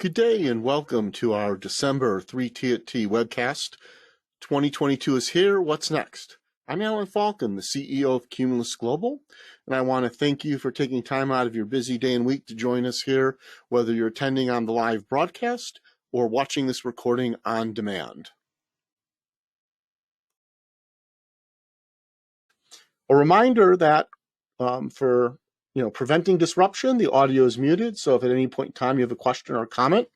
Good day and welcome to our December 3T Webcast. 2022 is here. What's next? I'm Alan Falcon, the CEO of Cumulus Global, and I want to thank you for taking time out of your busy day and week to join us here, whether you're attending on the live broadcast or watching this recording on demand. A reminder that for preventing disruption, the audio is muted. So if at any point in time you have a question or comment,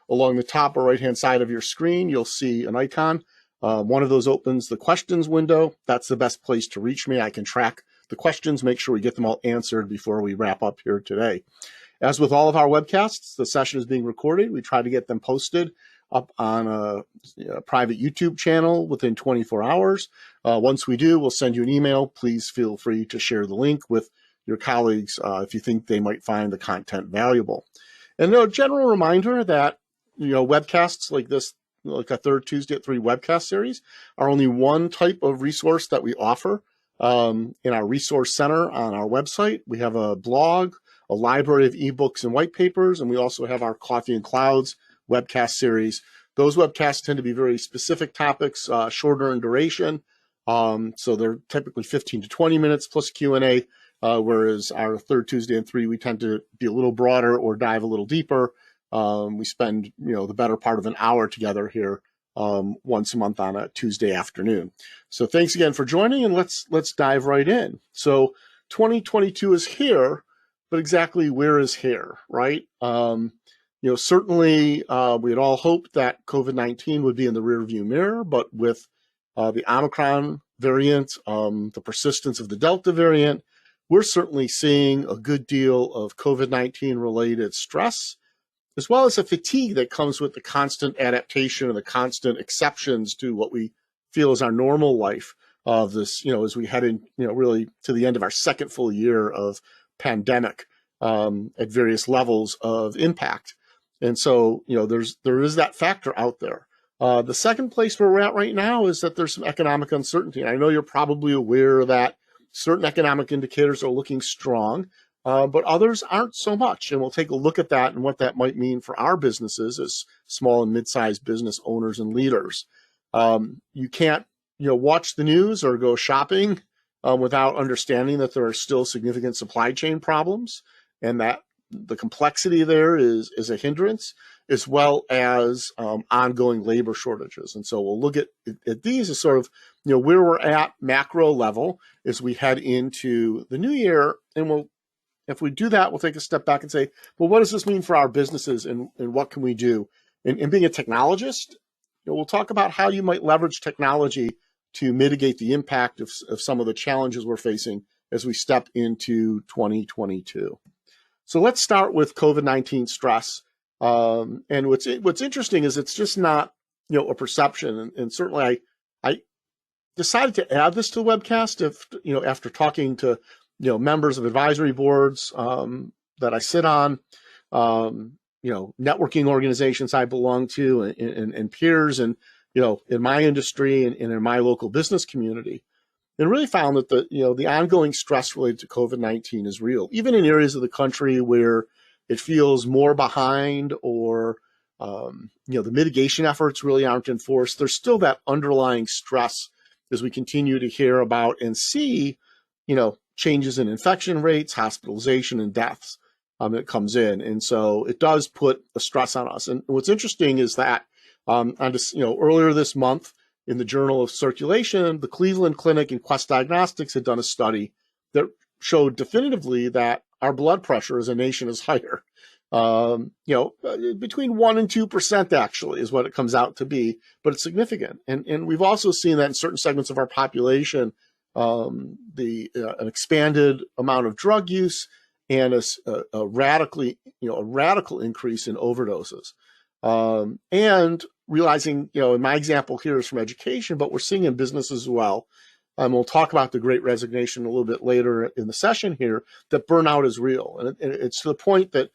along the top or right-hand side of your screen, you'll see an icon. One of those opens the questions window. That's the best place to reach me. I can track the questions, make sure we get them all answered before we wrap up here today. As with all of our webcasts, the session is being recorded. We try to get them posted up on a private YouTube channel within 24 hours. Once we do, we'll send you an email. Please feel free to share the link with your colleagues if you think they might find the content valuable. And a general reminder that webcasts like this, like a Third Tuesday at 3 webcast series, are only one type of resource that we offer in our resource center on our website. We have a blog, a library of ebooks and white papers, and we also have our Coffee and Clouds webcast series. Those webcasts tend to be very specific topics, shorter in duration. So they're typically 15 to 20 minutes plus Q&A, whereas our Third Tuesday at 3, we tend to be a little broader or dive a little deeper. We spend, the better part of an hour together here once a month on a Tuesday afternoon. So thanks again for joining, and let's dive right in. So 2022 is here, but exactly where is here, right? Certainly we had all hoped that COVID-19 would be in the rearview mirror, but with the Omicron variant, the persistence of the Delta variant, we're certainly seeing a good deal of COVID-19 related stress, as well as a fatigue that comes with the constant adaptation and the constant exceptions to what we feel is our normal life of this, as we head in, really to the end of our second full year of pandemic at various levels of impact. And so, there is that factor out there. The second place where we're at right now is that there's some economic uncertainty. And I know you're probably aware that certain economic indicators are looking strong, but others aren't so much. And we'll take a look at that and what that might mean for our businesses as small and mid-sized business owners and leaders. You can't, watch the news or go shopping without understanding that there are still significant supply chain problems, and that the complexity there is a hindrance, as well as ongoing labor shortages. And so we'll look at these as sort of, where we're at macro level as we head into the new year. And if we do that, we'll take a step back and say, well, what does this mean for our businesses, and what can we do? And being a technologist, we'll talk about how you might leverage technology to mitigate the impact of some of the challenges we're facing as we step into 2022. So let's start with COVID-19 stress. And what's interesting is it's just not, a perception. And certainly I decided to add this to the webcast after talking to, members of advisory boards that I sit on, networking organizations I belong to, and peers, and, in my industry and in my local business community. And really found that the ongoing stress related to COVID-19 is real, even in areas of the country where it feels more behind, or the mitigation efforts really aren't in force. There's still that underlying stress as we continue to hear about and see, changes in infection rates, hospitalization, and deaths that comes in. And so it does put a stress on us. And what's interesting is that earlier this month, in the Journal of Circulation, the Cleveland Clinic and Quest Diagnostics had done a study that showed definitively that our blood pressure as a nation is higher. Between 1% and 2% actually is what it comes out to be, but it's significant. And we've also seen that in certain segments of our population, an expanded amount of drug use and a radical increase in overdoses. And realizing, in my example here is from education, but we're seeing in business as well. And we'll talk about the Great Resignation a little bit later in the session here, that burnout is real. And it's to the point that,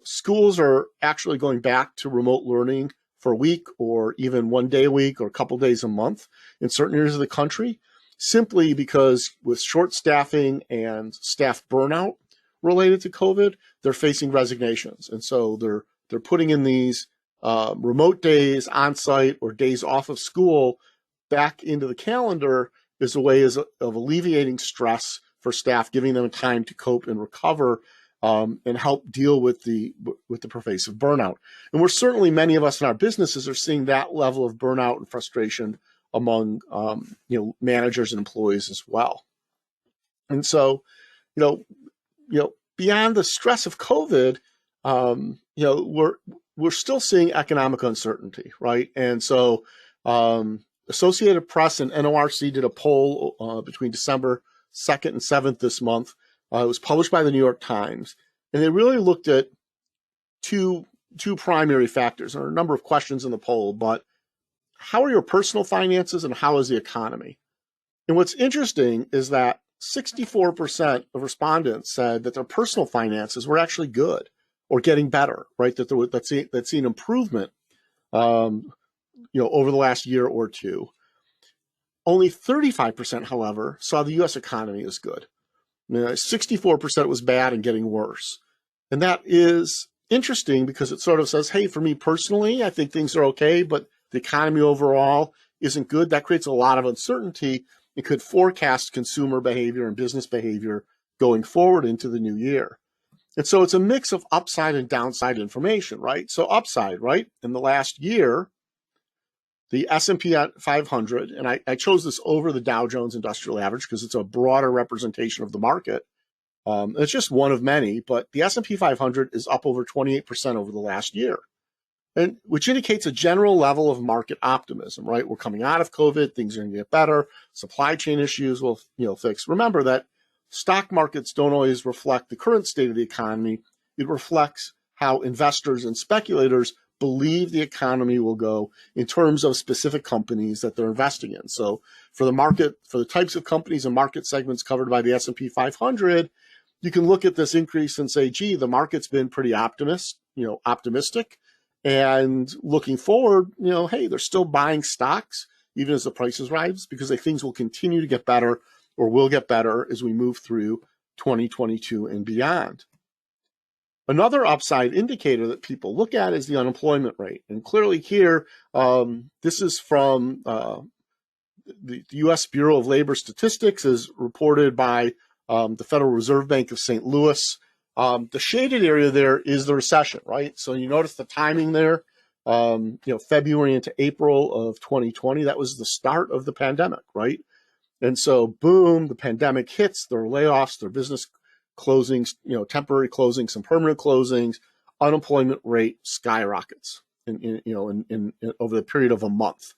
schools are actually going back to remote learning for a week, or even one day a week, or a couple days a month in certain areas of the country, simply because with short staffing and staff burnout related to COVID, they're facing resignations. And so they're they're putting in these remote days on site or days off of school back into the calendar is a way of alleviating stress for staff, giving them time to cope and recover and help deal with the pervasive burnout. And we're certainly, many of us in our businesses are seeing that level of burnout and frustration among managers and employees as well. And so, beyond the stress of COVID, we're still seeing economic uncertainty, right? And so Associated Press and NORC did a poll between December 2nd and 7th this month. It was published by the New York Times, and they really looked at two primary factors. There are a number of questions in the poll, but how are your personal finances and how is the economy? And what's interesting is that 64% of respondents said that their personal finances were actually good or getting better, right? That's seen improvement, over the last year or two. Only 35%, however, saw the U.S. economy as good. 64% was bad and getting worse. And that is interesting because it sort of says, hey, for me personally, I think things are okay, but the economy overall isn't good. That creates a lot of uncertainty. It could forecast consumer behavior and business behavior going forward into the new year. And so it's a mix of upside and downside information, right? So upside, right? In the last year, the S&P 500, and I chose this over the Dow Jones Industrial Average because it's a broader representation of the market. It's just one of many, but the S&P 500 is up over 28% over the last year, and which indicates a general level of market optimism, right? We're coming out of COVID, things are going to get better, supply chain issues will fix. Remember that stock markets don't always reflect the current state of the economy. It reflects how investors and speculators believe the economy will go in terms of specific companies that they're investing in. So for the market, for the types of companies and market segments covered by the S&P 500, you can look at this increase and say, gee, the market's been pretty optimistic. And looking forward, hey, they're still buying stocks even as the prices rise because things will continue to get better or will get better as we move through 2022 and beyond. Another upside indicator that people look at is the unemployment rate. And clearly here, this is from the U.S. Bureau of Labor Statistics, as reported by the Federal Reserve Bank of St. Louis. The shaded area there is the recession, right? So you notice the timing there, February into April of 2020, that was the start of the pandemic, right? And so, boom, the pandemic hits, there are layoffs, there are business closings, temporary closings, some permanent closings, unemployment rate skyrockets in over the period of a month.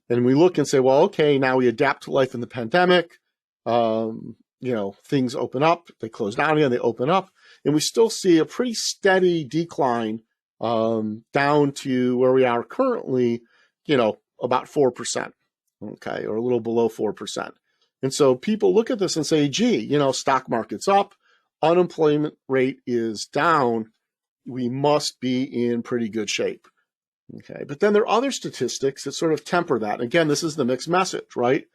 And we look and say, well, okay, now we adapt to life in the pandemic. Things open up, they close down again, they open up, and we still see a pretty steady decline down to where we are currently, about 4%, okay, or a little below 4%. And so people look at this and say, gee, stock market's up, unemployment rate is down, we must be in pretty good shape. Okay, but then there are other statistics that sort of temper that. Again, this is the mixed message, right?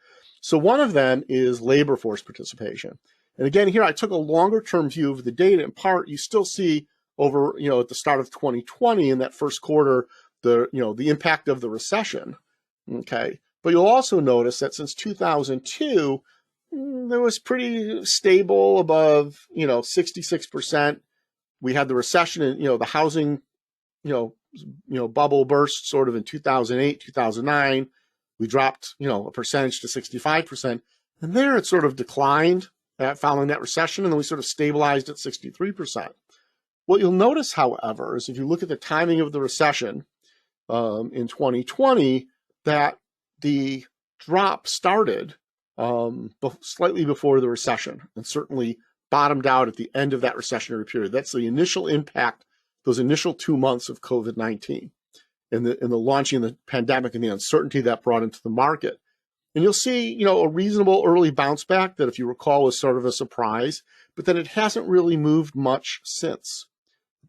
So one of them is labor force participation. And again, here I took a longer term view of the data. In part, you still see over, at the start of 2020 in that first quarter, the impact of the recession. Okay, but you'll also notice that since 2002, there was pretty stable above, 66%. We had the recession and, the housing, bubble burst sort of in 2008, 2009. We dropped, a percentage to 65%. And there it sort of declined following that recession, and then we sort of stabilized at 63%. What you'll notice, however, is if you look at the timing of the recession in 2020, that the drop started slightly before the recession and certainly bottomed out at the end of that recessionary period. That's the initial impact, those initial 2 months of COVID-19 and the launching of the pandemic and the uncertainty that brought into the market. And you'll see, a reasonable early bounce back that, if you recall, was sort of a surprise, but then it hasn't really moved much since.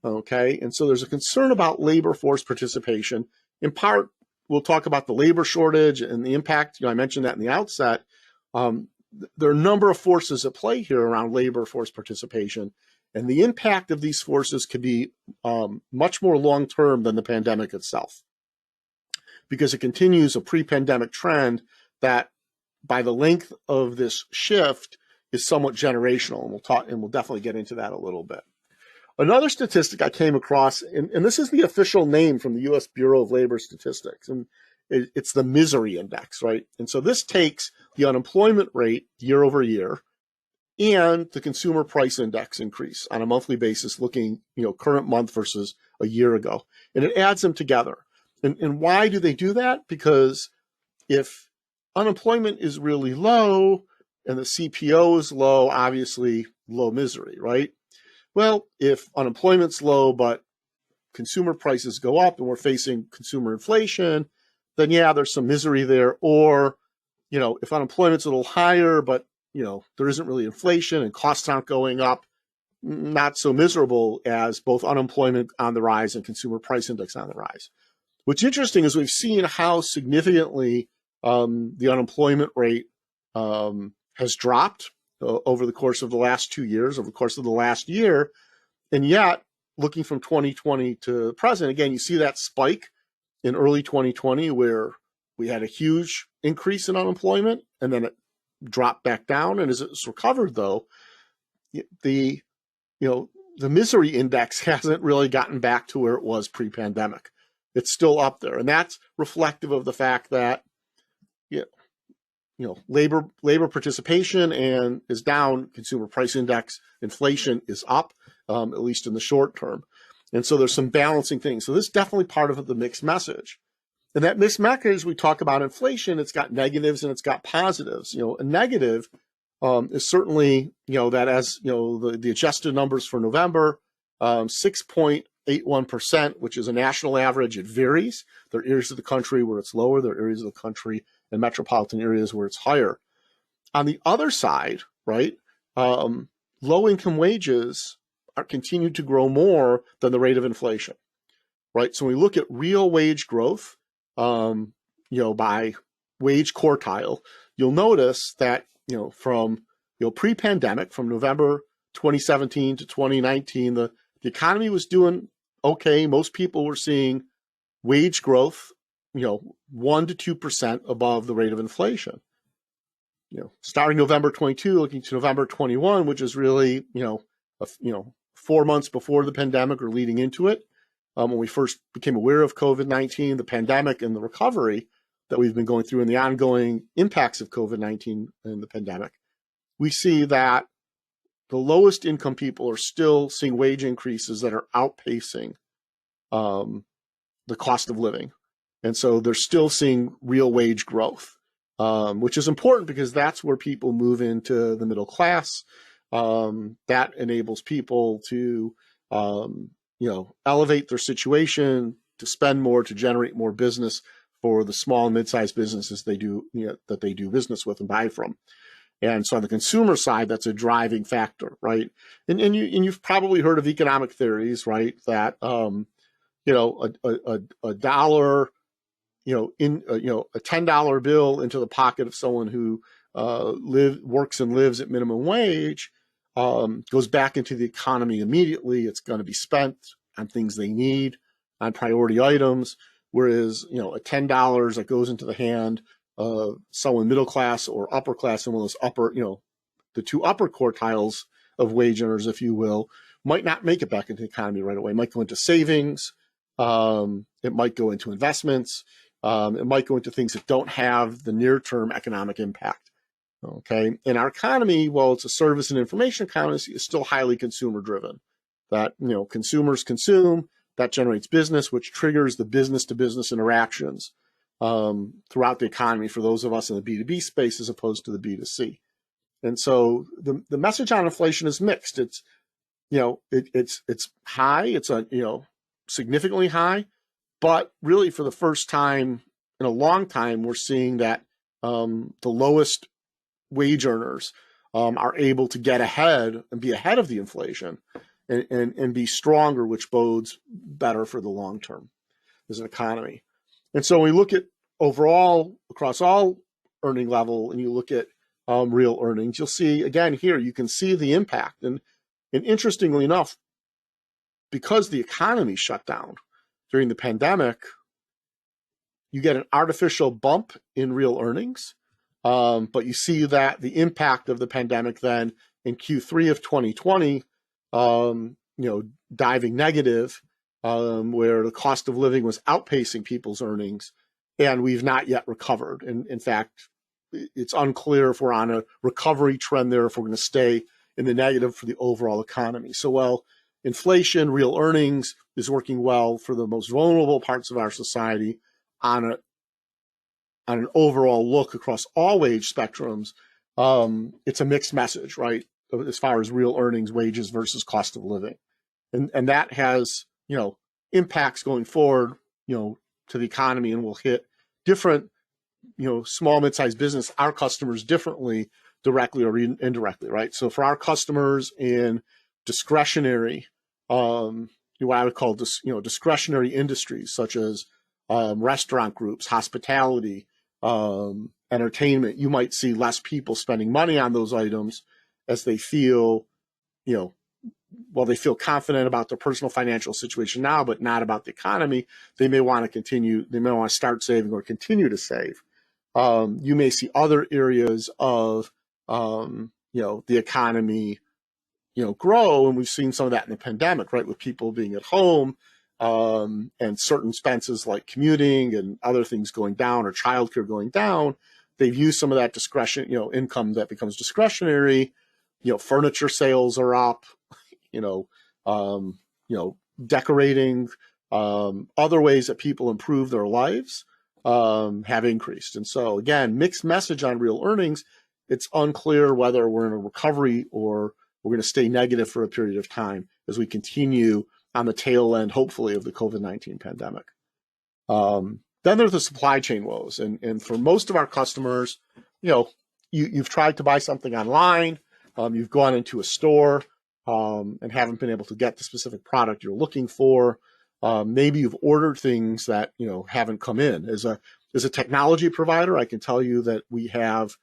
Okay, and so there's a concern about labor force participation. In part, we'll talk about the labor shortage and the impact. I mentioned that in the outset. There are a number of forces at play here around labor force participation. And the impact of these forces could be much more long-term than the pandemic itself, because it continues a pre-pandemic trend that by the length of this shift is somewhat generational. And we'll definitely get into that a little bit. Another statistic I came across, and this is the official name from the U.S. Bureau of Labor Statistics, and it's the misery index, right? And so this takes the unemployment rate year over year and the consumer price index increase on a monthly basis, looking, current month versus a year ago, and it adds them together. And why do they do that? Because if unemployment is really low and the CPO is low, obviously low misery, right? Well, if unemployment's low, but consumer prices go up and we're facing consumer inflation, then yeah, there's some misery there. Or, if unemployment's a little higher, but, there isn't really inflation and costs aren't going up, not so miserable as both unemployment on the rise and consumer price index on the rise. What's interesting is we've seen how significantly the unemployment rate has dropped over the course of the last 2 years, over the course of the last year. And yet, looking from 2020 to present, again, you see that spike in early 2020 where we had a huge increase in unemployment and then it dropped back down. And as it's recovered, though, the misery index hasn't really gotten back to where it was pre-pandemic. It's still up there. And that's reflective of the fact that labor participation and is down, consumer price index, inflation is up, at least in the short term. And so there's some balancing things. So this is definitely part of the mixed message. And that mixed message, we talk about inflation, it's got negatives and it's got positives. A negative is certainly, that as, the adjusted numbers for November, 6.81%, which is a national average. It varies. There are areas of the country where it's lower. There are areas of the country and metropolitan areas where it's higher. On the other side, right, low-income wages are continued to grow more than the rate of inflation, right? So when we look at real wage growth, by wage quartile, you'll notice that, from, pre-pandemic, from November 2017 to 2019, the economy was doing okay. Most people were seeing wage growth, 1 to 2% above the rate of inflation. Starting November 22, looking to November 21, which is really, 4 months before the pandemic or leading into it, when we first became aware of COVID-19, the pandemic and the recovery that we've been going through and the ongoing impacts of COVID-19 and the pandemic, we see that the lowest income people are still seeing wage increases that are outpacing the cost of living. And so they're still seeing real wage growth, which is important because that's where people move into the middle class. That enables people to, elevate their situation, to spend more, to generate more business for the small and mid-sized businesses that they do business with and buy from. And so on the consumer side, that's a driving factor, right? And you've probably heard of economic theories, right? That a dollar, a $10 bill into the pocket of someone who works and lives at minimum wage goes back into the economy immediately. It's going to be spent on things they need, on priority items. Whereas, a $10 that goes into the hand of someone middle class or upper class, and one of those upper, the two upper quartiles of wage earners, if you will, might not make it back into the economy right away. It might go into savings. It might go into investments. It might go into things that don't have the near-term economic impact. Okay. And our economy, while it's a service and information economy, is still highly consumer-driven. That, consumers consume, that generates business, which triggers the business-to-business interactions throughout the economy for those of us in the B2B space as opposed to the B2C. And so the message on inflation is mixed. It's, it's high. It's significantly high, but really for the first time in a long time, we're seeing that the lowest wage earners are able to get ahead and be ahead of the inflation and be stronger, which bodes better for the long term as an economy. And so when we look at overall across all earning level and you look at real earnings, you'll see again here, you can see the impact. And And interestingly enough, because the economy shut down during the pandemic, you get an artificial bump in real earnings. But you see that the impact of the pandemic then in Q3 of 2020, diving negative, where the cost of living was outpacing people's earnings, and we've not yet recovered. And in fact, it's unclear if we're on a recovery trend there, if we're going to stay in the negative for the overall economy. So while inflation, real earnings is working well for the most vulnerable parts of our society on an overall look across all wage spectrums, it's a mixed message, right? As far as real earnings, wages versus cost of living. And that has, impacts going forward, to the economy, and will hit different, small, mid-sized business, our customers differently, directly or indirectly, right? So for our customers in discretionary, what I would call discretionary industries, such as restaurant groups, hospitality, entertainment, you might see less people spending money on those items as they feel, they feel confident about their personal financial situation now, but not about the economy. They may want to start saving or continue to save. You may see other areas of, the economy, grow. And we've seen some of that in the pandemic, right? With people being at home, and certain expenses like commuting and other things going down, or childcare going down. They've used some of that income that becomes discretionary. Furniture sales are up, decorating, other ways that people improve their lives, have increased. And so again, mixed message on real earnings. It's unclear whether we're in a recovery or we're going to stay negative for a period of time as we continue on the tail end, hopefully, of the COVID-19 pandemic. Then there's the supply chain woes. And for most of our customers, you've tried to buy something online, you've gone into a store, and haven't been able to get the specific product you're looking for. Maybe you've ordered things that, haven't come in. As a technology provider, I can tell you that we have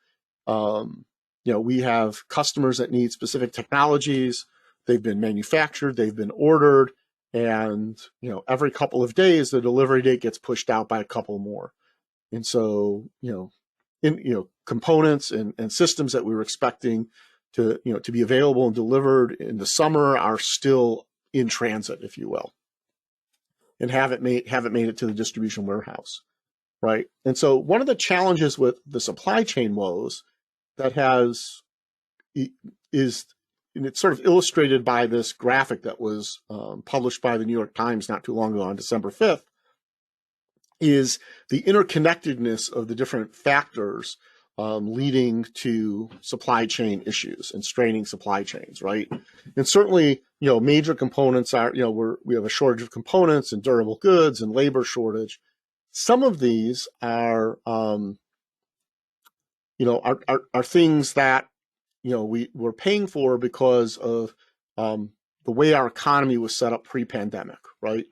customers that need specific technologies. They've been manufactured, they've been ordered, and every couple of days the delivery date gets pushed out by a couple more. And so components and systems that we were expecting to be available and delivered in the summer are still in transit, if you will, and haven't made it to the distribution warehouse, right? And so one of the challenges with the supply chain woes and it's sort of illustrated by this graphic that was published by the New York Times not too long ago on December 5th, is the interconnectedness of the different factors leading to supply chain issues and straining supply chains, right? And certainly, major components are, we have a shortage of components and durable goods and labor shortage. Some of these are things that we're paying for because of the way our economy was set up pre-pandemic, right?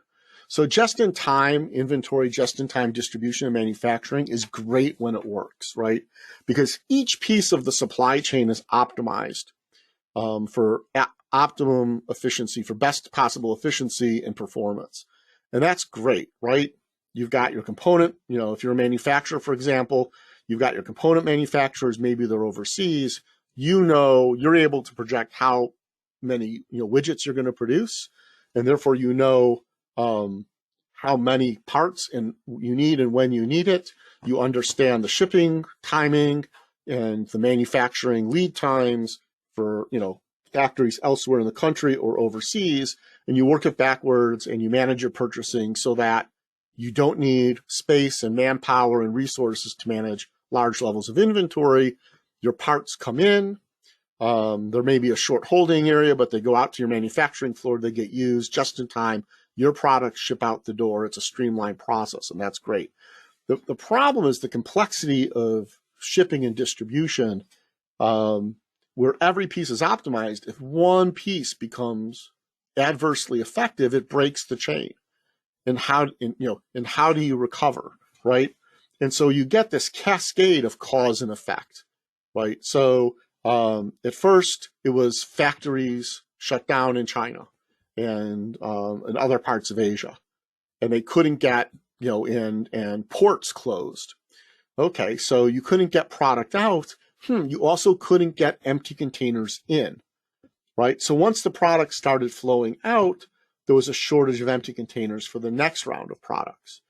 So just-in-time inventory, just-in-time distribution and manufacturing is great when it works, right? Because each piece of the supply chain is optimized for optimum efficiency, for best possible efficiency and performance. And that's great, right? You've got your component, if you're a manufacturer, for example, you've got your component manufacturers, maybe they're overseas. You're able to project how many widgets you're going to produce, and therefore how many parts you need and when you need it. You understand the shipping timing and the manufacturing lead times for factories elsewhere in the country or overseas, and you work it backwards and you manage your purchasing so that you don't need space and manpower and resources to manage large levels of inventory. Your parts come in, there may be a short holding area, but they go out to your manufacturing floor, they get used just in time. Your products ship out the door. It's a streamlined process, and that's great. The problem is the complexity of shipping and distribution, where every piece is optimized. If one piece becomes adversely effective, it breaks the chain. And how do you recover, right? And so you get this cascade of cause and effect. Right. So at first it was factories shut down in China and in other parts of Asia, and they couldn't get, and ports closed. Okay, so you couldn't get product out. You also couldn't get empty containers in, right? So once the product started flowing out, there was a shortage of empty containers for the next round of products.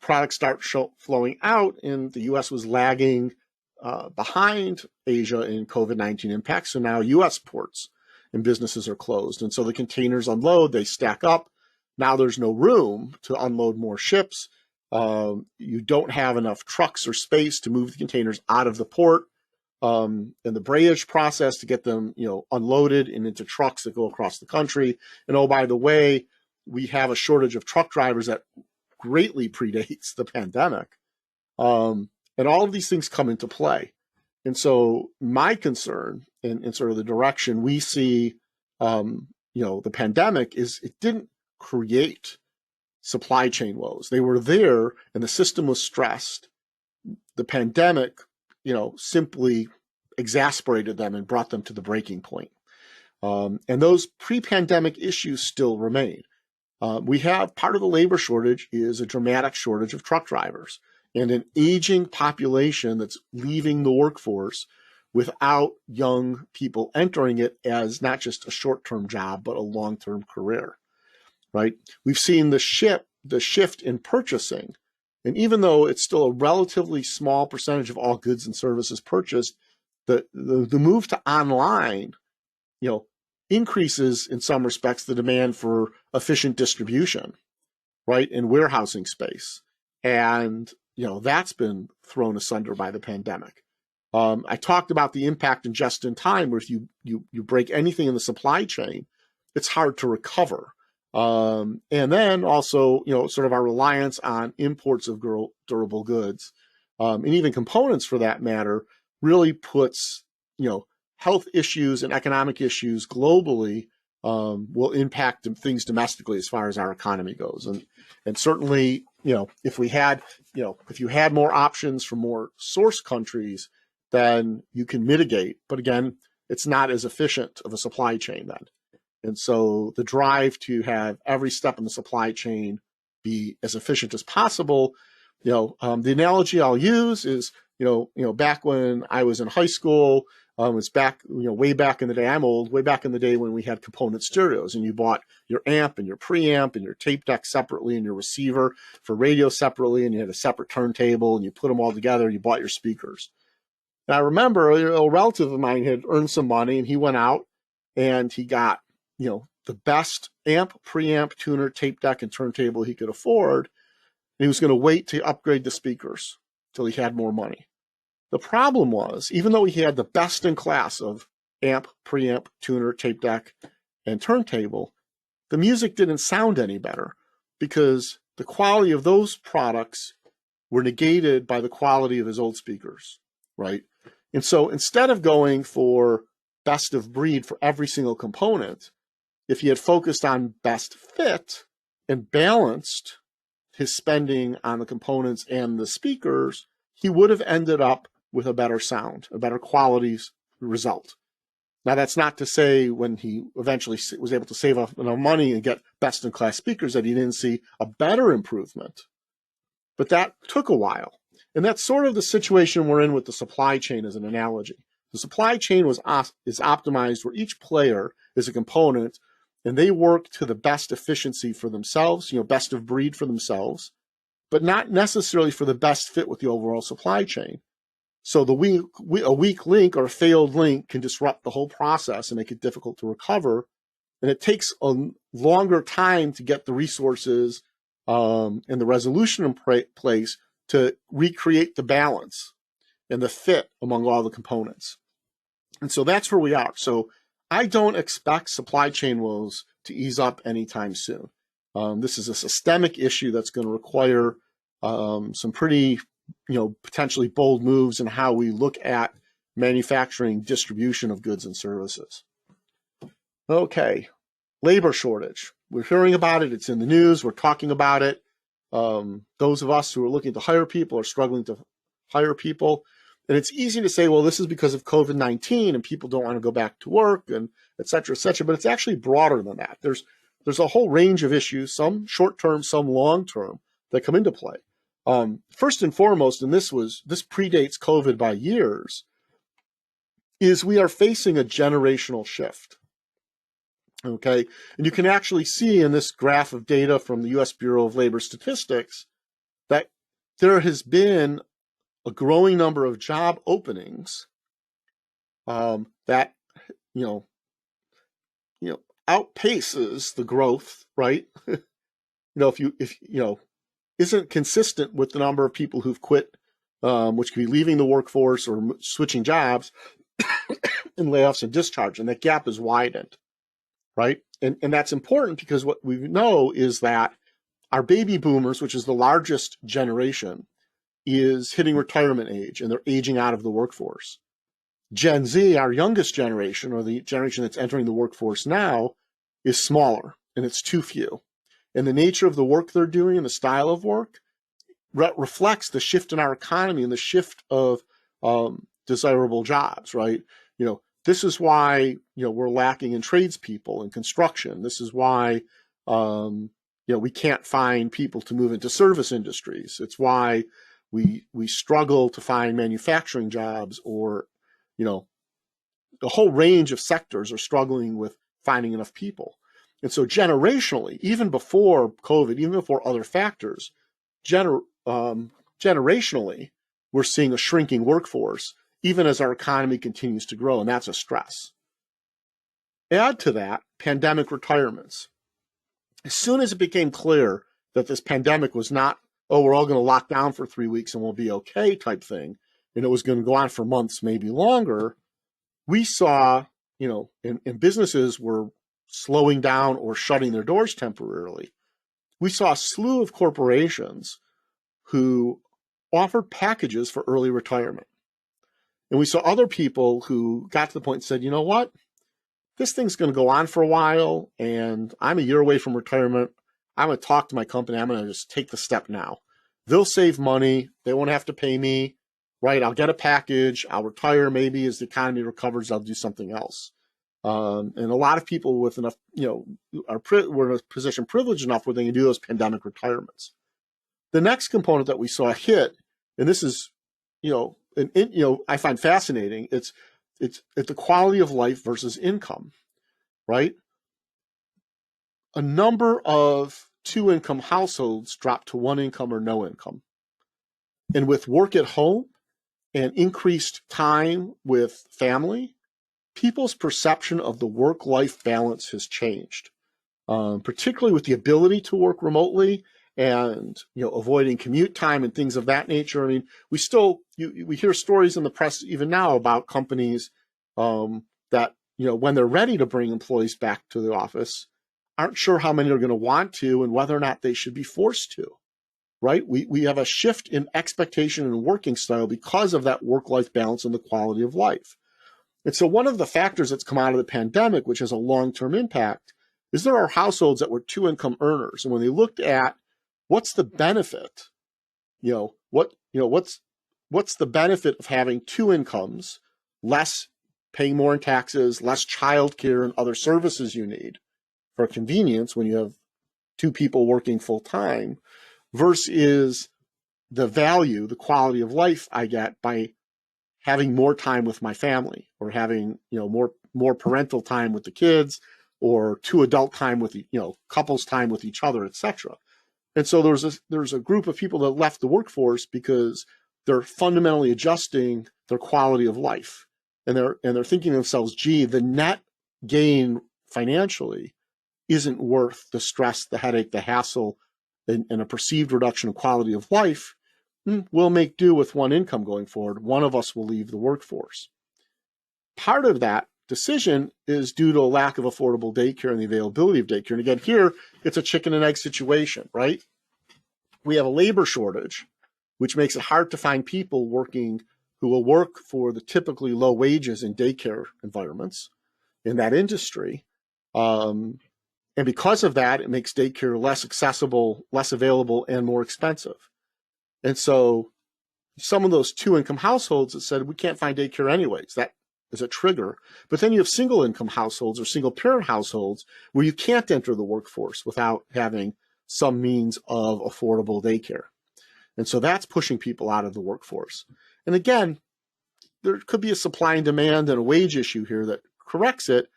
Products start flowing out, and the U.S. was lagging behind Asia in COVID-19 impact. So now U.S. ports and businesses are closed. And so the containers unload, they stack up. Now there's no room to unload more ships. You don't have enough trucks or space to move the containers out of the port. And the brayage process to get them, unloaded and into trucks that go across the country. And oh, by the way, we have a shortage of truck drivers that greatly predates the pandemic. And all of these things come into play. And so my concern in sort of the direction we see, the pandemic is it didn't create supply chain woes. They were there and the system was stressed. The pandemic, simply exasperated them and brought them to the breaking point. And those pre-pandemic issues still remain. We have part of the labor shortage is a dramatic shortage of truck drivers and an aging population that's leaving the workforce without young people entering it as not just a short-term job, but a long-term career, right? We've seen the shift in purchasing. And even though it's still a relatively small percentage of all goods and services purchased, the move to online, increases in some respects the demand for efficient distribution, right, and warehousing space. And, that's been thrown asunder by the pandemic. I talked about the impact in just in time, where if you break anything in the supply chain, it's hard to recover. And then also, sort of our reliance on imports of durable goods, and even components for that matter, really puts, health issues and economic issues globally will impact things domestically as far as our economy goes. And certainly, if you had more options from more source countries, then you can mitigate. But again, it's not as efficient of a supply chain then. And so the drive to have every step in the supply chain be as efficient as possible, the analogy I'll use is, back when I was in high school, it's back, way back in the day, I'm old, way back in the day when we had component stereos and you bought your amp and your preamp and your tape deck separately and your receiver for radio separately, and you had a separate turntable and you put them all together and you bought your speakers. And I remember a relative of mine had earned some money and he went out and he got, the best amp, preamp, tuner, tape deck, and turntable he could afford. And he was going to wait to upgrade the speakers till he had more money. The problem was, even though he had the best in class of amp, preamp, tuner, tape deck, and turntable, the music didn't sound any better because the quality of those products were negated by the quality of his old speakers, right? And so instead of going for best of breed for every single component, if he had focused on best fit and balanced his spending on the components and the speakers, he would have ended up with a better sound, a better quality result. Now, that's not to say when he eventually was able to save enough money and get best-in-class speakers that he didn't see a better improvement. But that took a while. And that's sort of the situation we're in with the supply chain as an analogy. The supply chain is optimized where each player is a component and they work to the best efficiency for themselves, best of breed for themselves, but not necessarily for the best fit with the overall supply chain. So a weak link or a failed link can disrupt the whole process and make it difficult to recover. And it takes a longer time to get the resources and the resolution in place to recreate the balance and the fit among all the components. And so that's where we are. So I don't expect supply chain woes to ease up anytime soon. This is a systemic issue that's going to require some pretty, potentially bold moves in how we look at manufacturing, distribution of goods and services. Okay, labor shortage. We're hearing about it. It's in the news. We're talking about it. Those of us who are looking to hire people are struggling to hire people. And it's easy to say, well, this is because of COVID-19 and people don't want to go back to work and et cetera, but it's actually broader than that. There's a whole range of issues, some short-term, some long-term, that come into play. First and foremost, and this predates COVID by years, is we are facing a generational shift. Okay, and you can actually see in this graph of data from the U.S. Bureau of Labor Statistics that there has been a growing number of job openings that outpaces the growth, right? If isn't consistent with the number of people who've quit, which could be leaving the workforce or switching jobs, and layoffs and discharge, and that gap is widened, right? And that's important because what we know is that our baby boomers, which is the largest generation, is hitting retirement age, and they're aging out of the workforce. Gen Z, our youngest generation, or the generation that's entering the workforce now, is smaller, and it's too few. And the nature of the work they're doing and the style of work reflects the shift in our economy and the shift of desirable jobs, right? This is why, we're lacking in tradespeople and construction. This is why, we can't find people to move into service industries. It's why we struggle to find manufacturing jobs, or, a whole range of sectors are struggling with finding enough people. And so generationally, even before COVID, even before other factors, generationally, we're seeing a shrinking workforce, even as our economy continues to grow, and that's a stress. Add to that pandemic retirements. As soon as it became clear that this pandemic was not, oh, we're all going to lock down for 3 weeks and we'll be okay type thing, and it was going to go on for months, maybe longer, we saw, and businesses were slowing down or shutting their doors temporarily. We saw a slew of corporations who offered packages for early retirement. And we saw other people who got to the point and said, you know what? This thing's going to go on for a while, and I'm a year away from retirement. I'm going to talk to my company. I'm going to just take the step now. They'll save money. They won't have to pay me, right? I'll get a package. I'll retire. Maybe as the economy recovers, I'll do something else. And a lot of people with enough, were in a position privileged enough where they can do those pandemic retirements. The next component that we saw hit, and this is, I find fascinating. It's the quality of life versus income, right? A number of 2-income households dropped to 1 income or no income. And with work at home and increased time with family, people's perception of the work-life balance has changed, particularly with the ability to work remotely and avoiding commute time and things of that nature. I mean, we hear stories in the press even now about companies that when they're ready to bring employees back to the office, aren't sure how many are going to want to and whether or not they should be forced to. Right? We have a shift in expectation and working style because of that work-life balance and the quality of life. And so one of the factors that's come out of the pandemic, which has a long-term impact, is there are households that were 2-income earners. And when they looked at what's the benefit, what's the benefit of having 2 incomes, less paying more in taxes, less childcare and other services you need for convenience when you have 2 people working full time, versus the value, the quality of life I get by having more time with my family, or having more parental time with the kids, or 2 adult time with couples time with each other, etc. And so there's a group of people that left the workforce because they're fundamentally adjusting their quality of life, and they're thinking to themselves, gee, the net gain financially isn't worth the stress, the headache, the hassle, and a perceived reduction of quality of life. We'll make do with 1 income going forward. One of us will leave the workforce. Part of that decision is due to a lack of affordable daycare and the availability of daycare. And again, here, it's a chicken and egg situation, right? We have a labor shortage, which makes it hard to find people working who will work for the typically low wages in daycare environments in that industry. And because of that, it makes daycare less accessible, less available, and more expensive. And so some of those two-income households that said, we can't find daycare anyways. That is a trigger. But then you have single-income households or single-parent households where you can't enter the workforce without having some means of affordable daycare. And so that's pushing people out of the workforce. And again, there could be a supply and demand and a wage issue here that corrects it,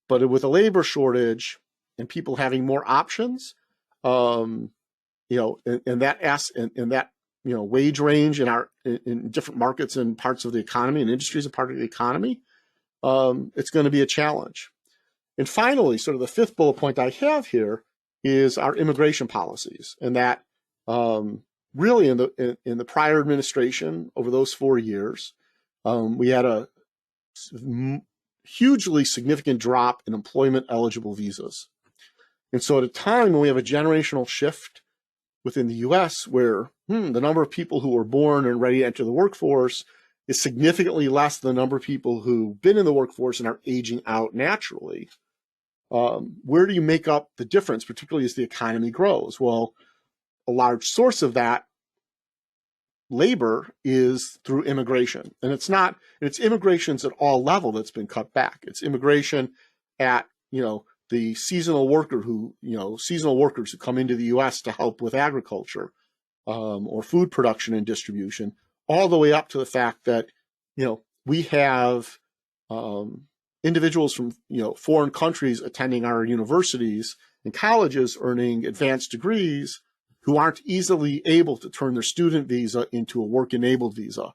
but with a labor shortage and people having more options, in that wage range in different markets and parts of the economy and industries and part of the economy, it's going to be a challenge. And finally, sort of the fifth bullet point I have here is our immigration policies, and that really in the prior administration over those 4 years, we had a hugely significant drop in employment eligible visas. And so at a time when we have a generational shift within the US where the number of people who are born and ready to enter the workforce is significantly less than the number of people who've been in the workforce and are aging out naturally, where do you make up the difference, particularly as the economy grows? Well, a large source of that labor is through immigration. And it's immigrations at all level that's been cut back. It's immigration at, the seasonal workers who come into the US to help with agriculture or food production and distribution, all the way up to the fact that, we have individuals from, foreign countries attending our universities and colleges earning advanced degrees who aren't easily able to turn their student visa into a work-enabled visa.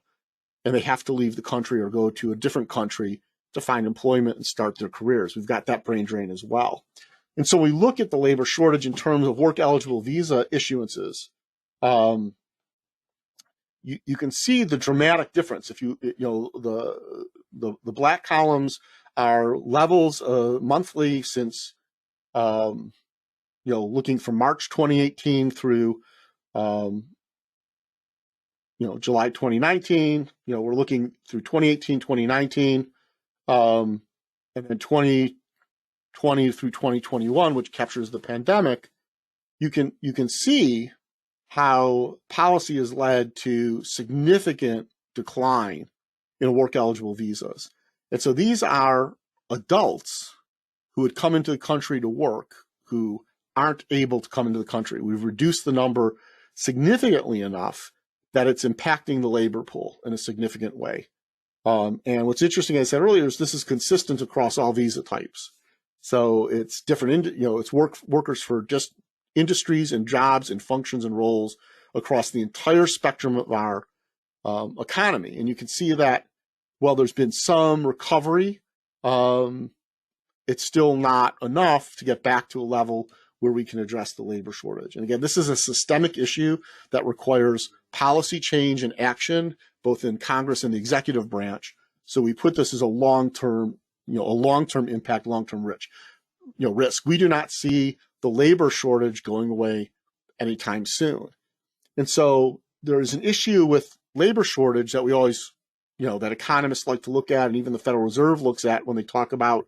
And they have to leave the country or go to a different country to find employment and start their careers. We've got that brain drain as well. And so we look at the labor shortage in terms of work-eligible visa issuances. You can see the dramatic difference. If the black columns are levels monthly since looking from March 2018 through, July 2019, we're looking through 2018, 2019, and then 2020 through 2021, which captures the pandemic. You can see how policy has led to significant decline in work-eligible visas. And so these are adults who would come into the country to work who aren't able to come into the country. We've reduced the number significantly enough that it's impacting the labor pool in a significant way. And what's interesting, as I said earlier, is this is consistent across all visa types. So it's different, it's workers for just industries and jobs and functions and roles across the entire spectrum of our economy. And you can see that while there's been some recovery, it's still not enough to get back to a level where we can address the labor shortage. And again, this is a systemic issue that requires policy change and action, both in Congress and the executive branch. So we put this as a long-term impact, long-term risk. We do not see the labor shortage going away anytime soon. And so there is an issue with labor shortage that we always, that economists like to look at, and even the Federal Reserve looks at when they talk about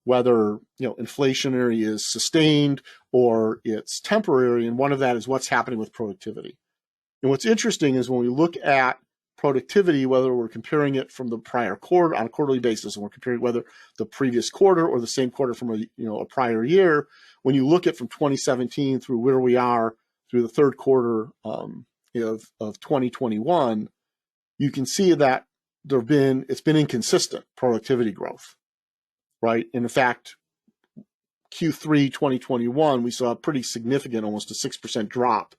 whether, inflationary is sustained or it's temporary. And one of that is what's happening with productivity. And what's interesting is when we look at productivity, whether we're comparing it from the prior quarter on a quarterly basis, and we're comparing whether the previous quarter or the same quarter from a prior year, when you look at from 2017 through where we are through the third quarter of 2021, you can see that it's been inconsistent productivity growth, right? And in fact, Q3 2021, we saw a pretty significant, almost a 6% drop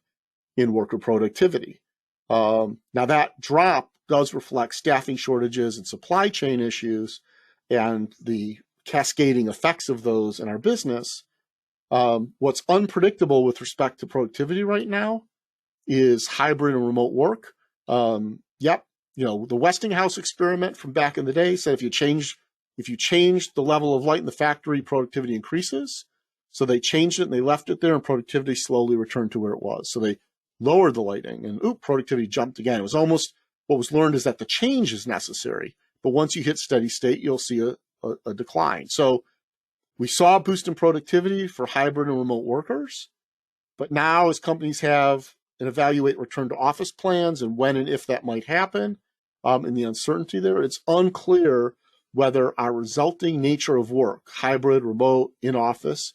in worker productivity. Now that drop does reflect staffing shortages and supply chain issues and the cascading effects of those in our business. What's unpredictable with respect to productivity right now is hybrid and remote work. The Westinghouse experiment from back in the day said if you change the level of light in the factory, productivity increases. So they changed it and they left it there, and productivity slowly returned to where it was. So they lowered the lighting, and productivity jumped again. It was almost, what was learned is that the change is necessary, but once you hit steady state, you'll see a decline. So we saw a boost in productivity for hybrid and remote workers, but now as companies have and evaluate return to office plans and when and if that might happen, and the uncertainty there, it's unclear whether our resulting nature of work, hybrid, remote, in office,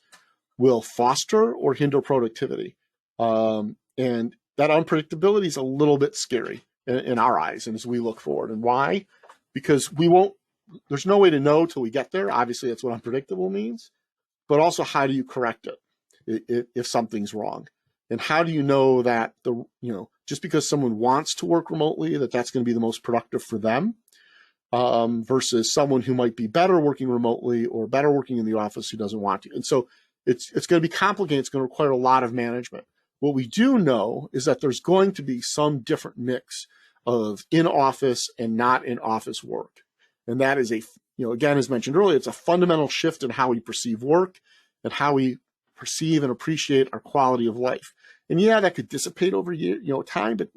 will foster or hinder productivity. And that unpredictability is a little bit scary in our eyes and as we look forward. And why? Because there's no way to know till we get there. Obviously, that's what unpredictable means. But also, how do you correct it if something's wrong? And how do you know that just because someone wants to work remotely, that's going to be the most productive for them, versus someone who might be better working remotely or better working in the office who doesn't want to. And so it's going to be complicated. It's going to require a lot of management. What we do know is that there's going to be some different mix of in-office and not in-office work. And that is again, as mentioned earlier, it's a fundamental shift in how we perceive work and how we perceive and appreciate our quality of life. And yeah, that could dissipate over time, but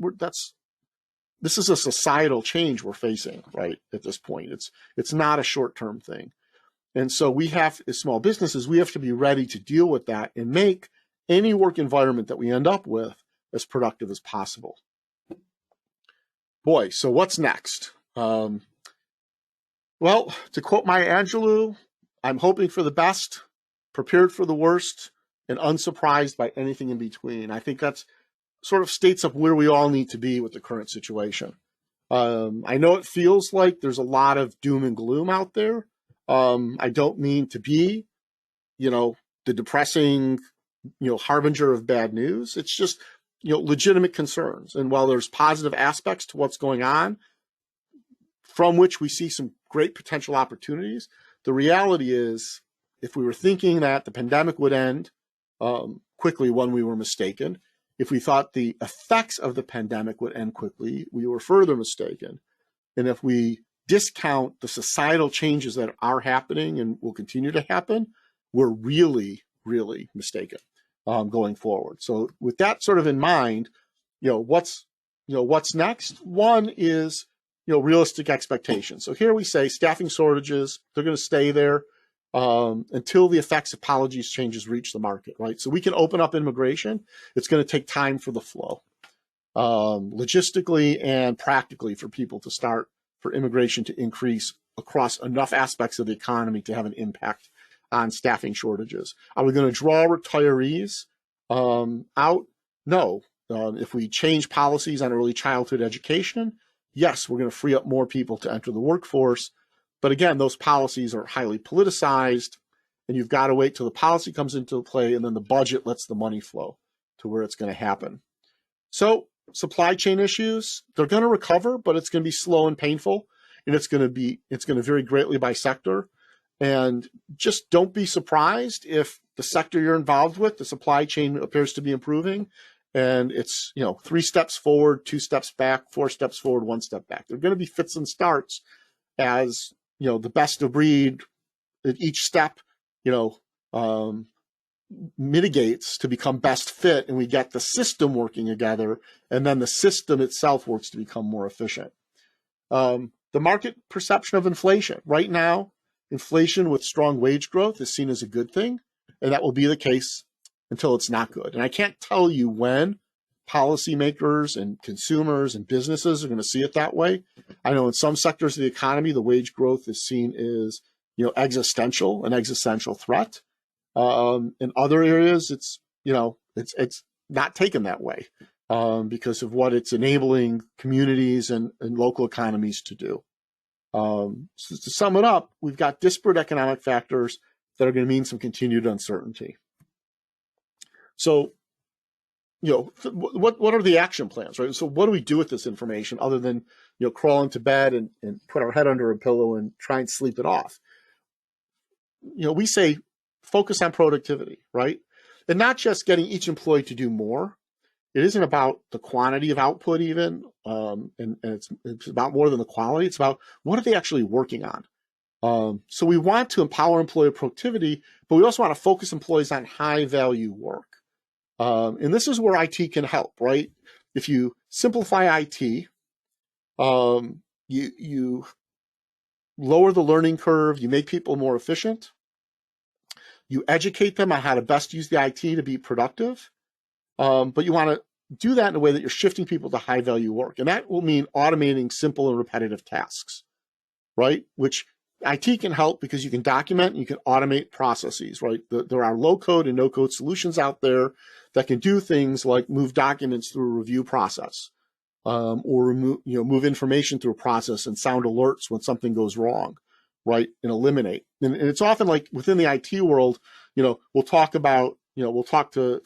this is a societal change we're facing right at this point. It's not a short-term thing. And so we have, as small businesses, we have to be ready to deal with that and make any work environment that we end up with as productive as possible. Boy, so what's next? Well, to quote Maya Angelou, I'm hoping for the best, prepared for the worst, and unsurprised by anything in between. I think that's sort of states up where we all need to be with the current situation. I know it feels like there's a lot of doom and gloom out there. I don't mean to be, the depressing, harbinger of bad news. It's just, legitimate concerns. And while there's positive aspects to what's going on, from which we see some great potential opportunities, the reality is, if we were thinking that the pandemic would end quickly, we were mistaken. If we thought the effects of the pandemic would end quickly, we were further mistaken. And if we discount the societal changes that are happening and will continue to happen, we're really, really mistaken going forward. So with that sort of in mind, what's next? One is, realistic expectations. So here we say staffing shortages, they're going to stay there until the effects of policy changes reach the market, right? So we can open up immigration. It's going to take time for the flow, logistically and practically for immigration to increase across enough aspects of the economy to have an impact on staffing shortages. Are we going to draw retirees out? No. If we change policies on early childhood education, yes, we're going to free up more people to enter the workforce. But again, those policies are highly politicized, and you've got to wait till the policy comes into play, and then the budget lets the money flow to where it's going to happen. So supply chain issues, they're going to recover, but it's going to be slow and painful, and it's going to vary greatly by sector. And just don't be surprised if the sector you're involved with, the supply chain appears to be improving, and it's 3 steps forward, 2 steps back, 4 steps forward, 1 step back. There are going to be fits and starts as the best of breed at each step mitigates to become best fit, and we get the system working together, and then the system itself works to become more efficient. The market perception of inflation. Right now, inflation with strong wage growth is seen as a good thing, and that will be the case until it's not good. And I can't tell you when policymakers and consumers and businesses are going to see it that way. I know in some sectors of the economy, the wage growth is seen as an existential threat. In other areas, it's not taken that way because of what it's enabling communities and local economies to do. So to sum it up, we've got disparate economic factors that are going to mean some continued uncertainty. So, what are the action plans, right? So what do we do with this information other than, crawl into bed and put our head under a pillow and try and sleep it off? We say focus on productivity, right? And not just getting each employee to do more. It isn't about the quantity of output even, and it's about more than the quality. It's about what are they actually working on? So we want to empower employee productivity, but we also want to focus employees on high value work. And this is where IT can help, right? If you simplify IT, you lower the learning curve, you make people more efficient, you educate them on how to best use the IT to be productive, but you want to do that in a way that you're shifting people to high value work. And that will mean automating simple and repetitive tasks, right? Which IT can help because you can document and you can automate processes, right? There are low code and no code solutions out there that can do things like move documents through a review process, or move information through a process and sound alerts when something goes wrong, right? And eliminate. And it's often like within the IT world, we'll talk to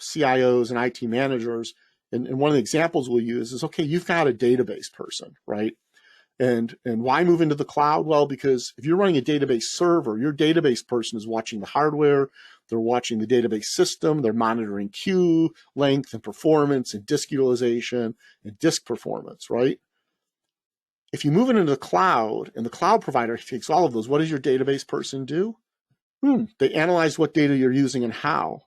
CIOs and IT managers. And one of the examples we'll use is, okay, you've got a database person, right? And why move into the cloud? Well, because if you're running a database server, your database person is watching the hardware, they're watching the database system, they're monitoring queue length and performance and disk utilization and disk performance, right? If you move it into the cloud and the cloud provider takes all of those, what does your database person do? They analyze what data you're using and how.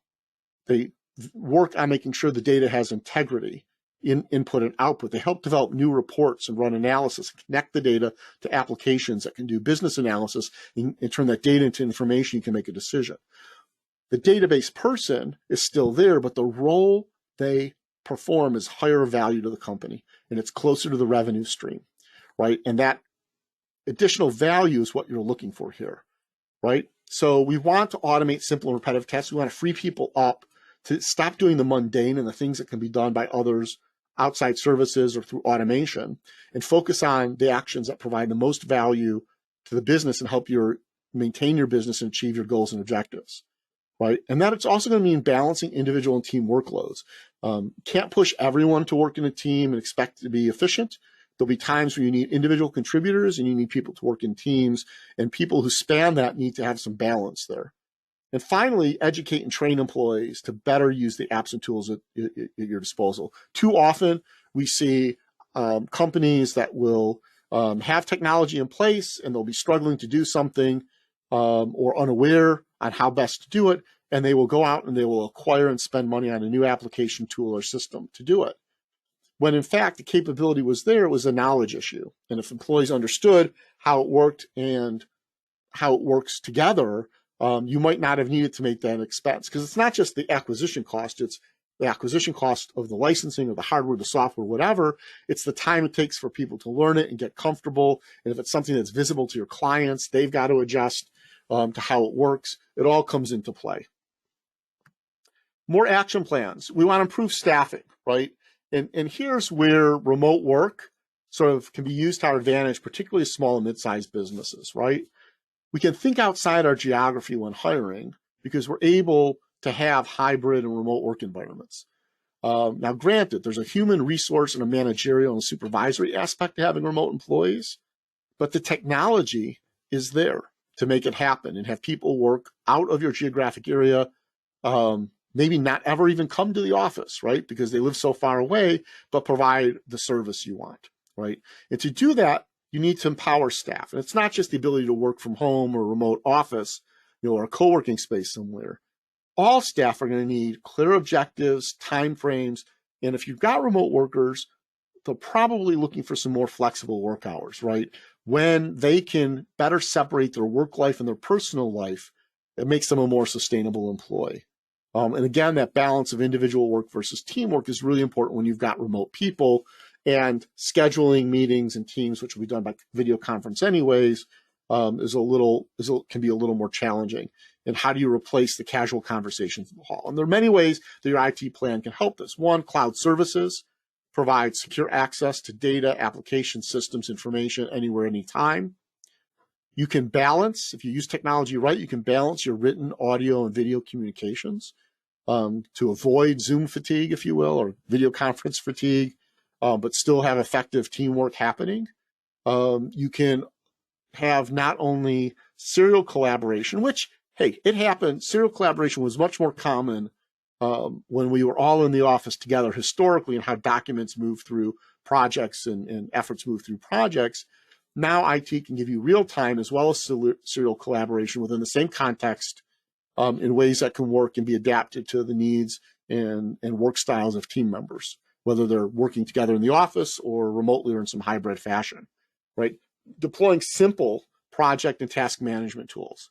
They work on making sure the data has integrity in input and output. They help develop new reports and run analysis, and connect the data to applications that can do business analysis and turn that data into information you can make a decision. The database person is still there, but the role they perform is higher value to the company, and it's closer to the revenue stream, right? And that additional value is what you're looking for here, right? So we want to automate simple and repetitive tasks. We want to free people up to stop doing the mundane and the things that can be done by others, outside services or through automation, and focus on the actions that provide the most value to the business and help you maintain your business and achieve your goals and objectives, right? And that it's also going to mean balancing individual and team workloads. Can't push everyone to work in a team and expect to be efficient. There'll be times where you need individual contributors and you need people to work in teams, and people who span that need to have some balance there. And finally, educate and train employees to better use the apps and tools at your disposal. Too often, we see companies that will have technology in place and they'll be struggling to do something or unaware on how best to do it, and they will go out and they will acquire and spend money on a new application, tool, or system to do it. When in fact, the capability was there, it was a knowledge issue. And if employees understood how it worked and how it works together, you might not have needed to make that expense, because it's not just the acquisition cost, it's the acquisition cost of the licensing or the hardware, the software, whatever. It's the time it takes for people to learn it and get comfortable. And if it's something that's visible to your clients, they've got to adjust to how it works. It all comes into play. More action plans. We want to improve staffing, right? And here's where remote work sort of can be used to our advantage, particularly small and mid-sized businesses, right? We can think outside our geography when hiring because we're able to have hybrid and remote work environments. Now, granted, there's a human resource and a managerial and supervisory aspect to having remote employees, but the technology is there to make it happen and have people work out of your geographic area, maybe not ever even come to the office, right? Because they live so far away, but provide the service you want, right? And to do that, you need to empower staff. And it's not just the ability to work from home or remote office, or a co-working space somewhere. All staff are going to need clear objectives, timeframes, and if you've got remote workers, they're probably looking for some more flexible work hours, right? When they can better separate their work life and their personal life, it makes them a more sustainable employee. And again, that balance of individual work versus teamwork is really important when you've got remote people, and scheduling meetings and teams, which will be done by video conference anyways, can be a little more challenging. And how do you replace the casual conversations in the hall? And there are many ways that your IT plan can help this. One, cloud services provide secure access to data, application systems, information anywhere, anytime. You can balance, if you use technology right, you can balance your written, audio, and video communications to avoid Zoom fatigue, if you will, or video conference fatigue, but still have effective teamwork happening. You can have not only serial collaboration, which, hey, it happened. Serial collaboration was much more common when we were all in the office together historically, and how documents move through projects and efforts move through projects. Now IT can give you real time as well as serial collaboration within the same context in ways that can work and be adapted to the needs and work styles of team members, whether they're working together in the office or remotely or in some hybrid fashion, right? Deploying simple project and task management tools.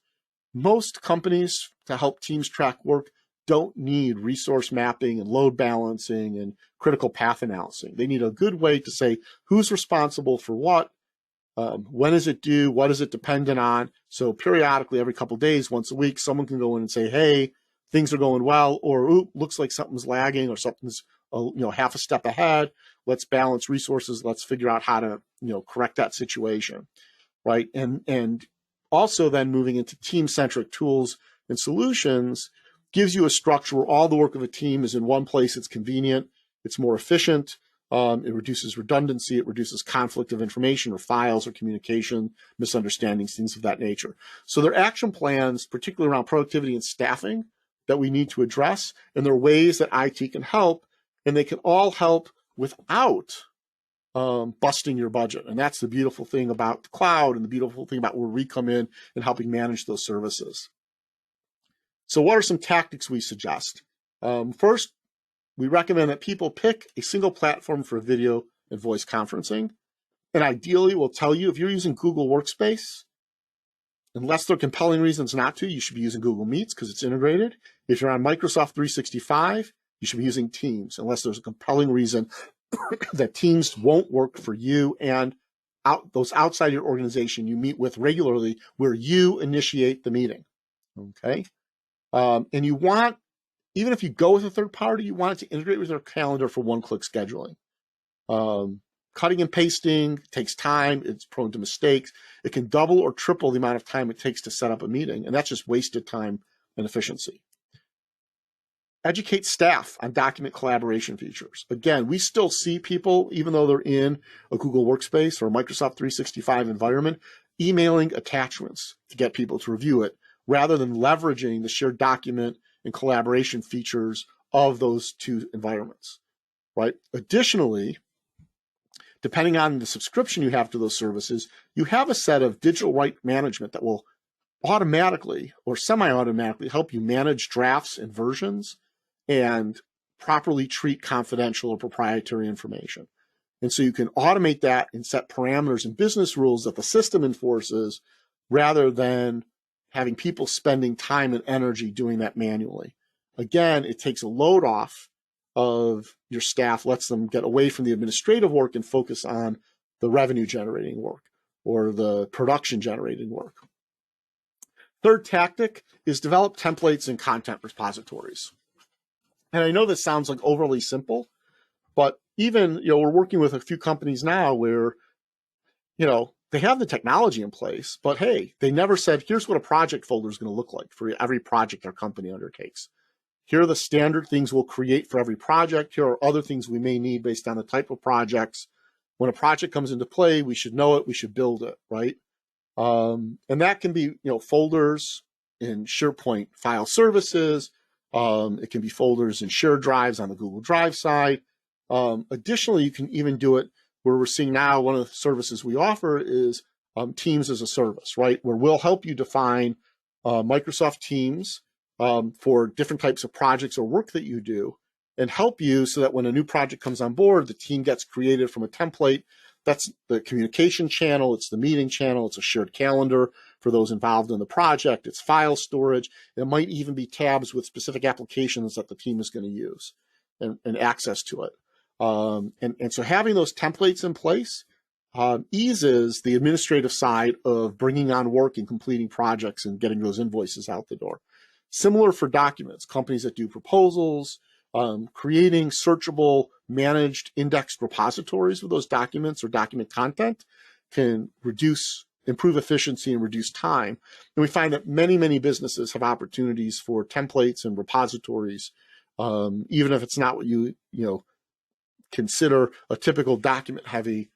Most companies, to help teams track work, don't need resource mapping and load balancing and critical path analysis. They need a good way to say who's responsible for what, when is it due, what is it dependent on. So periodically, every couple of days, once a week, someone can go in and say, hey, things are going well, or ooh, looks like something's lagging, or something's half a step ahead. Let's balance resources. Let's figure out how to correct that situation, right? And also then moving into team-centric tools and solutions gives you a structure where all the work of a team is in one place. It's convenient. It's more efficient. It reduces redundancy. It reduces conflict of information or files or communication, misunderstandings, things of that nature. So there are action plans, particularly around productivity and staffing, that we need to address. And there are ways that IT can help, and they can all help without busting your budget. And that's the beautiful thing about the cloud and the beautiful thing about where we come in and helping manage those services. So what are some tactics we suggest? First, we recommend that people pick a single platform for video and voice conferencing. And ideally, we'll tell you if you're using Google Workspace, unless there are compelling reasons not to, you should be using Google Meets because it's integrated. If you're on Microsoft 365, you should be using Teams, unless there's a compelling reason that Teams won't work for you and those outside your organization you meet with regularly, where you initiate the meeting, okay? And you want, even if you go with a third party, you want it to integrate with your calendar for one-click scheduling. Cutting and pasting takes time. It's prone to mistakes. It can double or triple the amount of time it takes to set up a meeting, and that's just wasted time and efficiency. Educate staff on document collaboration features. Again, we still see people, even though they're in a Google Workspace or a Microsoft 365 environment, emailing attachments to get people to review it, rather than leveraging the shared document and collaboration features of those two environments, right? Additionally, depending on the subscription you have to those services, you have a set of digital right management that will automatically or semi-automatically help you manage drafts and versions and properly treat confidential or proprietary information. And so you can automate that and set parameters and business rules that the system enforces, rather than having people spending time and energy doing that manually. Again, it takes a load off of your staff, lets them get away from the administrative work and focus on the revenue generating work or the production generating work. Third tactic is develop templates and content repositories. And I know this sounds like overly simple, but even, we're working with a few companies now where, they have the technology in place, but hey, they never said, here's what a project folder is going to look like for every project our company undertakes. Here are the standard things we'll create for every project. Here are other things we may need based on the type of projects. When a project comes into play, we should know it, we should build it, right? And that can be, folders in SharePoint file services. It can be folders in shared drives on the Google Drive side. Additionally, you can even do it where we're seeing now one of the services we offer is Teams as a service, right? Where we'll help you define Microsoft Teams for different types of projects or work that you do, and help you so that when a new project comes on board, the team gets created from a template. That's the communication channel, it's the meeting channel, it's a shared calendar for those involved in the project, it's file storage, and it might even be tabs with specific applications that the team is going to use and access to it. And so having those templates in place eases the administrative side of bringing on work and completing projects and getting those invoices out the door. Similar for documents, companies that do proposals, creating searchable, managed, indexed repositories of those documents or document content can improve efficiency and reduce time. And we find that many, many businesses have opportunities for templates and repositories, even if it's not what you consider a typical document-heavy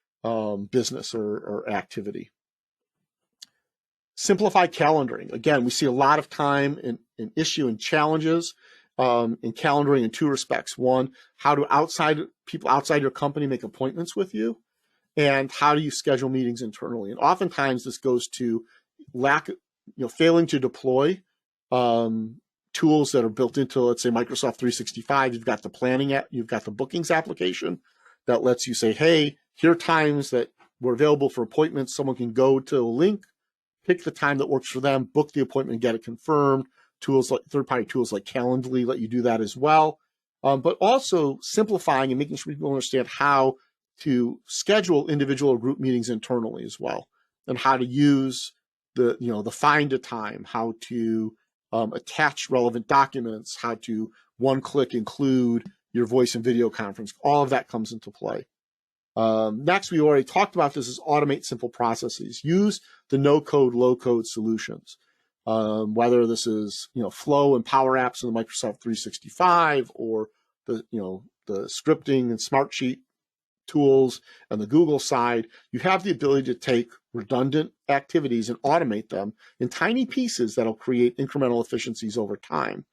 business or activity. Simplify calendaring. Again, we see a lot of time in issue and challenges in calendaring in two respects. One, how do people outside your company make appointments with you? And how do you schedule meetings internally? And oftentimes this goes to failing to deploy tools that are built into, let's say, Microsoft 365. You've got the planning app, you've got the bookings application that lets you say, hey, here are times that we're available for appointments. Someone can go to a link, pick the time that works for them, book the appointment, get it confirmed. tools like third-party tools like Calendly let you do that as well. But also simplifying and making sure people understand how to schedule individual or group meetings internally as well, and how to use the find a time, how to attach relevant documents, how to one-click include your voice and video conference. All of that comes into play. Next, we already talked about this, is automate simple processes. Use the no-code, low-code solutions. Whether this is Flow and Power Apps in the Microsoft 365, or the scripting and Smartsheet tools and the Google side, you have the ability to take redundant activities and automate them in tiny pieces that'll create incremental efficiencies over time.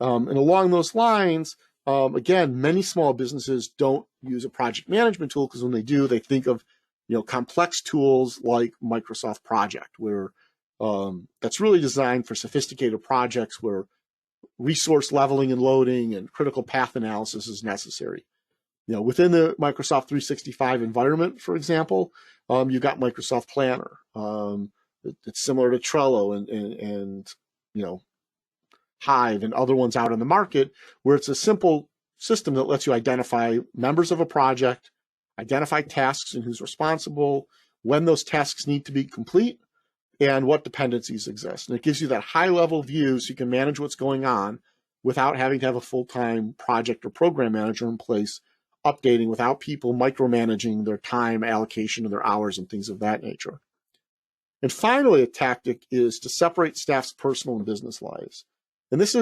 And along those lines, again, many small businesses don't use a project management tool, because when they do, they think of complex tools like Microsoft Project, where that's really designed for sophisticated projects where resource leveling and loading and critical path analysis is necessary. Within the Microsoft 365 environment, for example, you've got Microsoft Planner. It's similar to Trello and Hive and other ones out in the market, where it's a simple system that lets you identify members of a project, identify tasks and who's responsible, when those tasks need to be complete, and what dependencies exist. And it gives you that high-level view so you can manage what's going on without having to have a full-time project or program manager in place, updating, without people micromanaging their time allocation of their hours and things of that nature. And finally, a tactic is to separate staff's personal and business lives. And this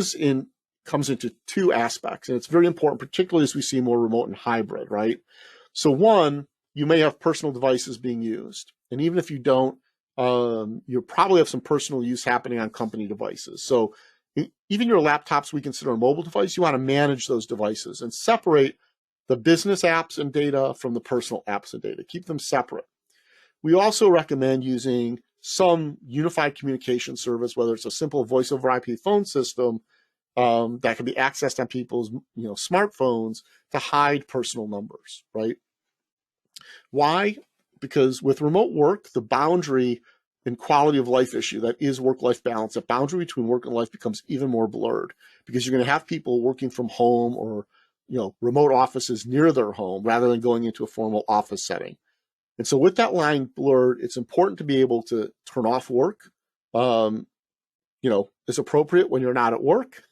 comes into two aspects, and it's very important, particularly as we see more remote and hybrid, right? So one, you may have personal devices being used, and even if you don't, you probably have some personal use happening on company devices. So even your laptops we consider a mobile device, you want to manage those devices and separate the business apps and data from the personal apps and data. Keep them separate. We also recommend using some unified communication service, whether it's a simple voice over IP phone system that can be accessed on people's smartphones, to hide personal numbers, right? Why? Because with remote work, the boundary and quality of life issue that is work-life balance, that boundary between work and life becomes even more blurred, because you're going to have people working from home or remote offices near their home rather than going into a formal office setting. And so with that line blurred, it's important to be able to turn off work, as appropriate when you're not at work,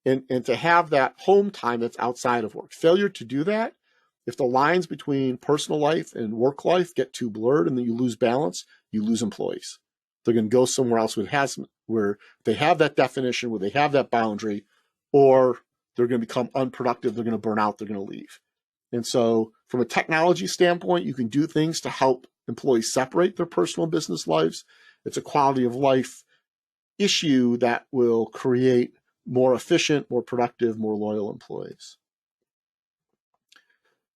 and to have that home time that's outside of work. Failure to do that, if the lines between personal life and work life get too blurred and then you lose balance, you lose employees. They're going to go somewhere else where they have that definition, where they have that boundary, or they're going to become unproductive, they're going to burn out, they're going to leave. And so from a technology standpoint, you can do things to help employees separate their personal and business lives. It's a quality of life issue that will create more efficient, more productive, more loyal employees.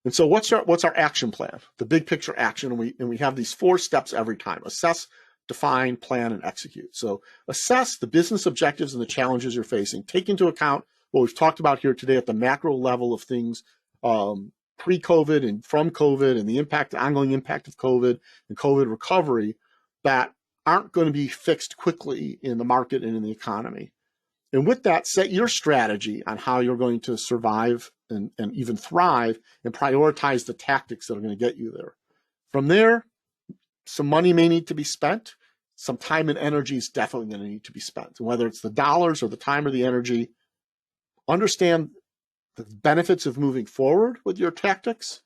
And so what's our action plan? The big picture action, and we have these 4 steps every time: assess, define, plan, and execute. So assess the business objectives and the challenges you're facing. Take into account what we've talked about here today at the macro level of things, pre-COVID and from COVID, and the ongoing impact of COVID and COVID recovery that aren't going to be fixed quickly in the market and in the economy. And with that, set your strategy on how you're going to survive and even thrive, and prioritize the tactics that are going to get you there. From there, some money may need to be spent. Some time and energy is definitely going to need to be spent. And whether it's the dollars or the time or the energy, understand the benefits of moving forward with your tactics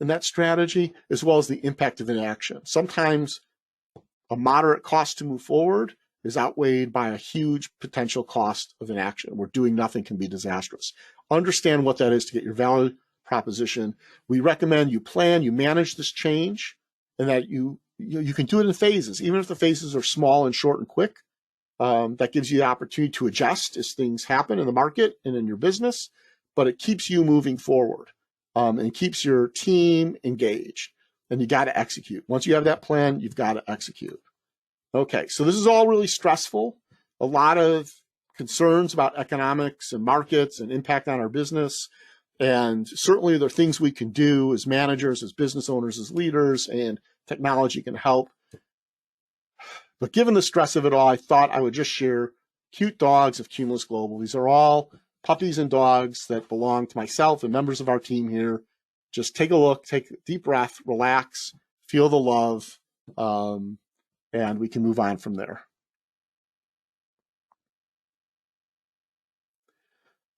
and that strategy, as well as the impact of inaction. Sometimes a moderate cost to move forward is outweighed by a huge potential cost of inaction, where doing nothing can be disastrous. Understand what that is to get your value proposition. We recommend you plan, you manage this change, and that you can do it in phases, even if the phases are small and short and quick. That gives you the opportunity to adjust as things happen in the market and in your business, but it keeps you moving forward, and keeps your team engaged. And you got to execute. Once you have that plan, you've got to execute. Okay, so this is all really stressful. A lot of concerns about economics and markets and impact on our business. And certainly there are things we can do as managers, as business owners, as leaders, and technology can help. But given the stress of it all, I thought I would just share cute dogs of Cumulus Global. These are all puppies and dogs that belong to myself and members of our team here. Just take a look, take a deep breath, relax, feel the love, and we can move on from there.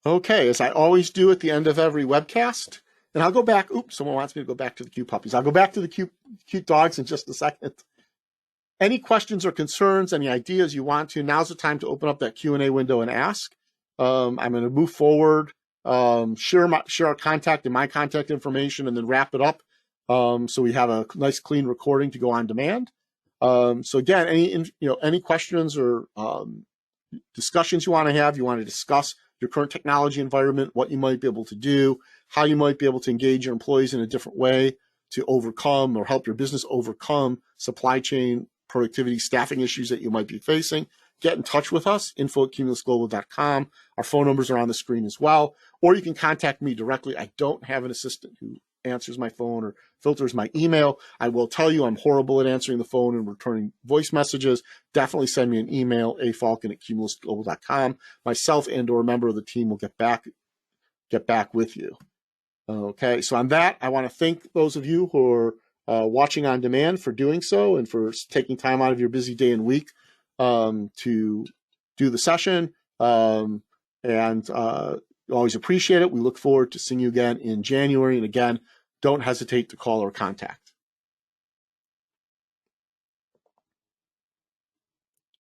Okay, as I always do at the end of every webcast, and I'll go back. Oops, someone wants me to go back to the cute puppies. I'll go back to the cute dogs in just a second. Any questions or concerns, any ideas you want to, now's the time to open up that Q&A window and ask. I'm going to move forward, share our contact and my contact information, and then wrap it up so we have a nice clean recording to go on demand. So again, any questions or discussions you want to discuss your current technology environment, what you might be able to do, how you might be able to engage your employees in a different way to overcome or help your business overcome supply chain, productivity, staffing issues that you might be facing, get in touch with us, info@cumulusglobal.com. Our phone numbers are on the screen as well, or you can contact me directly. I don't have an assistant who answers my phone or filters my email. I will tell you I'm horrible at answering the phone and returning voice messages. Definitely send me an email, afalcon@cumulusglobal.com. Myself and or a member of the team will get back with you. Okay, so on that, I want to thank those of you who are watching on demand for doing so and for taking time out of your busy day and week to do the session. And always appreciate it. We look forward to seeing you again in January. And again, don't hesitate to call or contact.